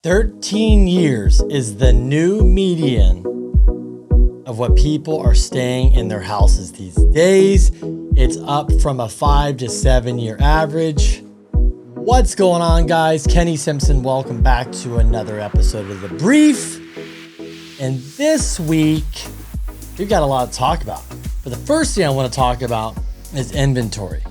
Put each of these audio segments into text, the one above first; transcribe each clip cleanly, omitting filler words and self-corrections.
13 years is the new median of what people are staying in their houses these days. It's up from a 5 to 7 year average. What's going on, guys? Kenny Simpson, welcome back to another episode of The Brief. And this week, we've got a lot to talk about. But the first thing I want to talk about is inventory.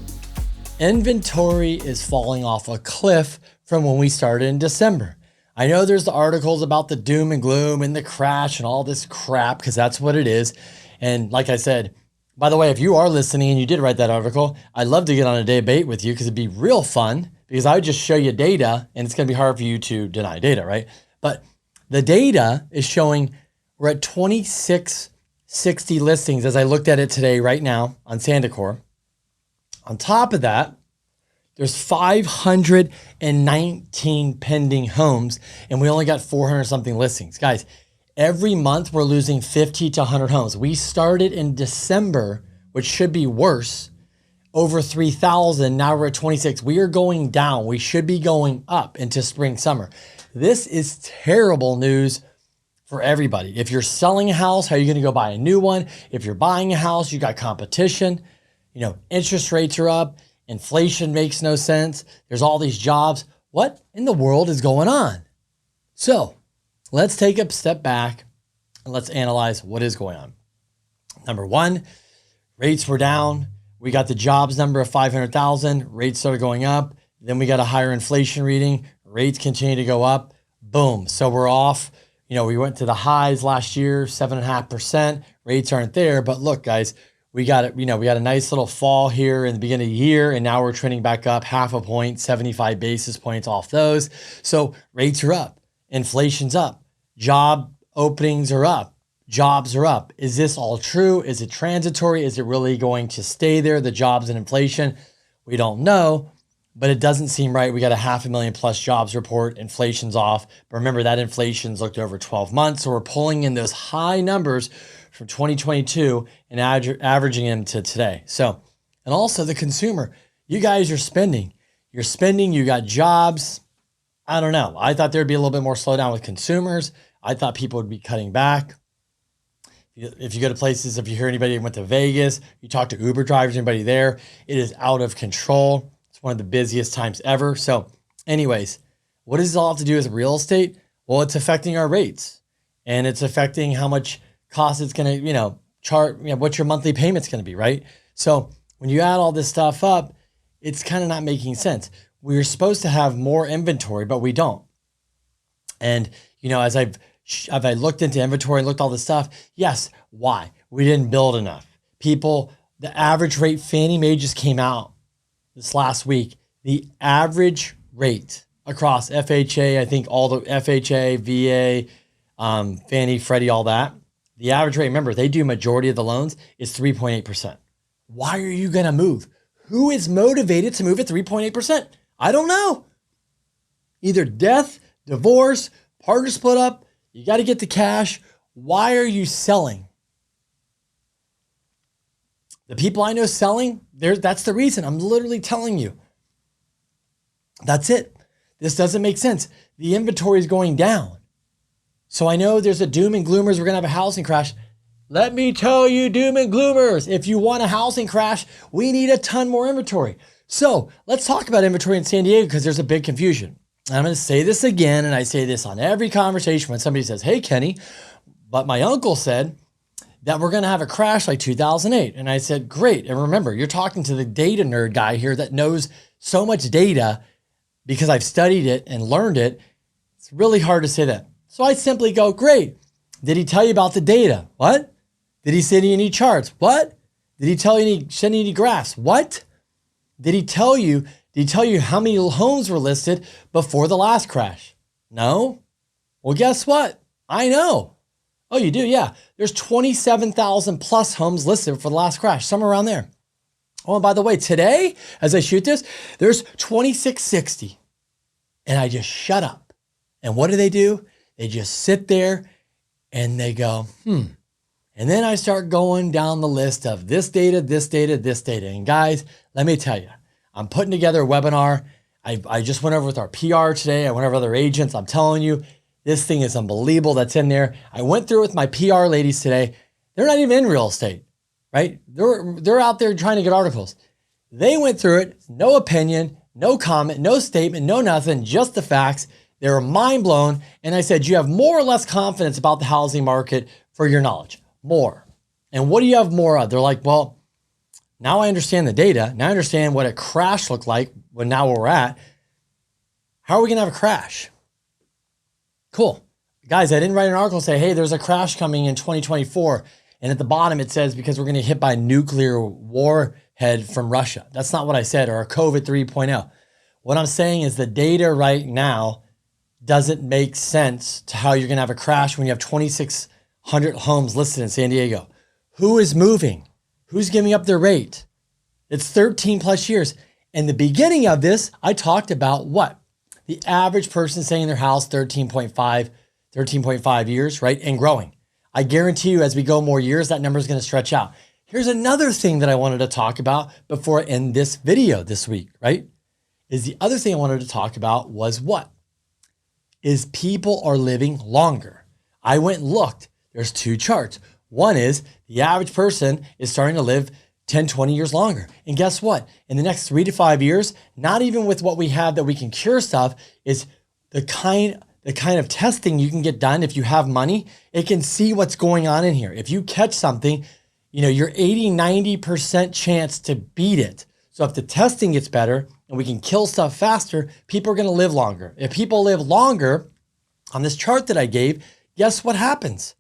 Inventory is falling off a cliff from when we started in December. I know there's the articles about the doom and gloom and the crash and all this crap, because that's what it is. And like I said, by the way, if you are listening and you did write that article, I'd love to get on a debate with you because it'd be real fun, because I would just show you data and it's going to be hard for you to deny data, right? But the data is showing we're at 2660 listings as I looked at it today right now on Sandicor. On top of that, there's 519 pending homes, and we only got 400 something listings. Guys, every month we're losing 50 to 100 homes. We started in December, which should be worse, over 3,000. Now we're at 26. We are going down. We should be going up into spring, summer. This is terrible news for everybody. If you're selling a house, how are you going to go buy a new one? If you're buying a house, you got competition. You know, interest rates are up. Inflation makes no sense. There's all these jobs. What in the world is going on? So let's take a step back and let's analyze what is going on. Number one, rates were down. We got the jobs number of 500,000. Rates started going up. Then we got a higher inflation reading. Rates continue to go up. Boom. So we're off. You know, we went to the highs last year, 7.5%. Rates aren't there. But look, guys, we got it. You know, we got a nice little fall here in the beginning of the year, and now we're trending back up half a point, 75 basis points off those. So rates are up, inflation's up, job openings are up, jobs are up. Is this all true? Is it transitory? Is it really going to stay there? The jobs and inflation, we don't know, but it doesn't seem right. We got a 500,000 plus jobs report. Inflation's off, but remember that inflation's looked over 12 months. So we're pulling in those high numbers from 2022 and averaging them to today. So, and also the consumer, you guys are spending. You're spending, you got jobs. I don't know. I thought there'd be a little bit more slowdown with consumers. I thought people would be cutting back. If you go to places, if you hear anybody who went to Vegas, you talk to Uber drivers, anybody there, it is out of control. It's one of the busiest times ever. So anyways, what does this all have to do with real estate? Well, it's affecting our rates, and it's affecting how much cost it's going to, what your monthly payment's going to be, right? So when you add all this stuff up, it's kind of not making sense. We're supposed to have more inventory, but we don't. And, as I looked into inventory and looked at all this stuff, yes, why? We didn't build enough. People, the average rate, Fannie Mae just came out this last week. The average rate across FHA, I think all the FHA, VA, Fannie, Freddie, all that, the average rate, remember, they do majority of the loans, is 3.8%. Why are you going to move? Who is motivated to move at 3.8%? I don't know. Either death, divorce, partner split up, you got to get the cash. Why are you selling? The people I know selling, that's the reason. I'm literally telling you. That's it. This doesn't make sense. The inventory is going down. So I know there's a doom and gloomers. We're going to have a housing crash. Let me tell you, doom and gloomers, if you want a housing crash, we need a ton more inventory. So let's talk about inventory in San Diego, because there's a big confusion. I'm going to say this again, and I say this on every conversation when somebody says, hey, Kenny, but my uncle said that we're going to have a crash like 2008. And I said, great. And remember, you're talking to the data nerd guy here that knows so much data because I've studied it and learned it. It's really hard to say that. So I simply go, great. Did he tell you about the data? What? Did he send you any charts? What? Did he send you any graphs? What? Did he tell you how many homes were listed before the last crash? No. Well, guess what? I know. Oh, you do? Yeah. There's 27,000 plus homes listed for the last crash, somewhere around there. Oh, and by the way, today, as I shoot this, there's 2660. And I just shut up. And what do? They just sit there and they go, And then I start going down the list of this data, this data, this data. And guys, let me tell you, I'm putting together a webinar. I just went over with our PR today. I went over with other agents. I'm telling you, this thing is unbelievable that's in there. I went through with my PR ladies today. They're not even in real estate, right? They're out there trying to get articles. They went through it, no opinion, no comment, no statement, no nothing, just the facts. They were mind blown. And I said, you have more or less confidence about the housing market for your knowledge? More. And what do you have more of? They're like, well, now I understand the data. Now I understand what a crash looked like when now where we're at. How are we going to have a crash? Cool. Guys, I didn't write an article say, hey, there's a crash coming in 2024. And at the bottom, it says, because we're going to hit by a nuclear warhead from Russia. That's not what I said, or a COVID 3.0. What I'm saying is the data right now doesn't make sense to how you're going to have a crash when you have 2,600 homes listed in San Diego. Who is moving? Who's giving up their rate? It's 13 plus years. In the beginning of this, I talked about what? The average person staying in their house 13.5 years, right? And growing. I guarantee you as we go more years, that number is going to stretch out. Here's another thing that I wanted to talk about before I end this video this week, right? Is the other thing I wanted to talk about was what? Is people are living longer. I went and looked. There's two charts. One is the average person is starting to live 10, 20 years longer. And guess what? In the next 3 to 5 years, not even with what we have that we can cure stuff, is the kind of testing you can get done if you have money. It can see what's going on in here. If you catch something, you're 80, 90% chance to beat it. So if the testing gets better and we can kill stuff faster, people are going to live longer. If people live longer on this chart that I gave, guess what happens?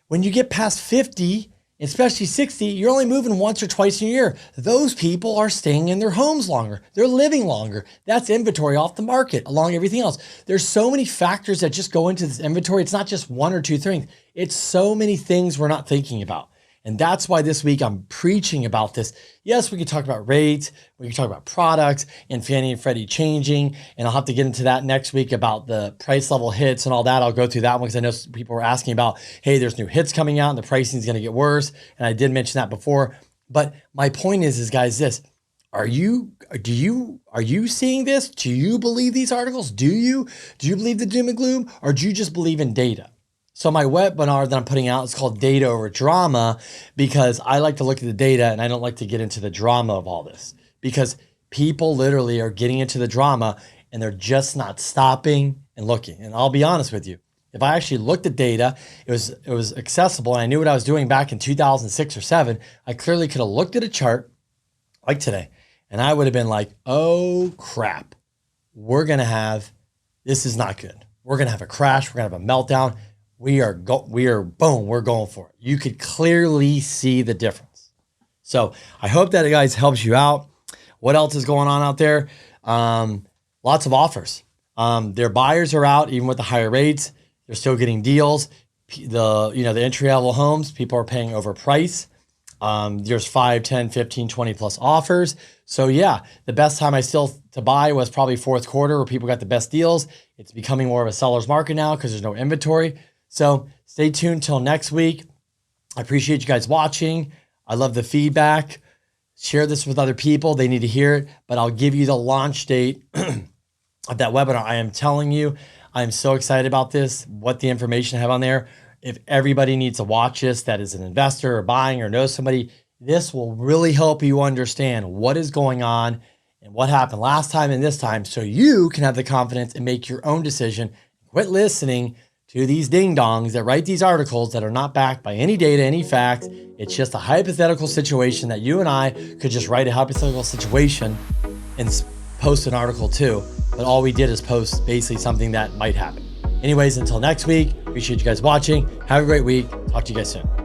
When you get past 50, especially 60, you're only moving once or twice a year. Those people are staying in their homes longer. They're living longer. That's inventory off the market along everything else. There's so many factors that just go into this inventory. It's not just one or two things. It's so many things we're not thinking about. And that's why this week I'm preaching about this. Yes, we can talk about rates, we can talk about products and Fannie and Freddie changing. And I'll have to get into that next week about the price level hits and all that. I'll go through that one because I know people were asking about, hey, there's new hits coming out and the pricing is going to get worse. And I did mention that before. But my point is guys, this, are you seeing this? Do you believe these articles? Do you believe the doom and gloom, or do you just believe in data? So my webinar that I'm putting out is called Data Over Drama, because I like to look at the data and I don't like to get into the drama of all this, because people literally are getting into the drama and they're just not stopping and looking. And I'll be honest with you, if I actually looked at data, it was accessible and I knew what I was doing back in 2006 or 7, I clearly could have looked at a chart like today and I would have been like, oh crap, this is not good. We're going to have a crash. We're going to have a meltdown. We're going for it. You could clearly see the difference. So I hope that, guys, helps you out. What else is going on out there? Lots of offers. Their buyers are out, even with the higher rates. They're still getting deals. The entry level homes, people are paying over price. There's 5, 10, 15, 20 plus offers. So yeah, the best time to buy was probably fourth quarter, where people got the best deals. It's becoming more of a seller's market now because there's no inventory. So stay tuned till next week. I appreciate you guys watching. I love the feedback. Share this with other people. They need to hear it, but I'll give you the launch date of that webinar. I am telling you, I'm so excited about this, what the information I have on there. If everybody needs to watch this, that is an investor or buying or knows somebody, this will really help you understand what is going on and what happened last time and this time, so you can have the confidence and make your own decision. Quit listening to these ding-dongs that write these articles that are not backed by any data, any facts. It's just a hypothetical situation that you and I could just write a hypothetical situation and post an article too. But all we did is post basically something that might happen. Anyways, until next week, appreciate you guys watching. Have a great week. Talk to you guys soon.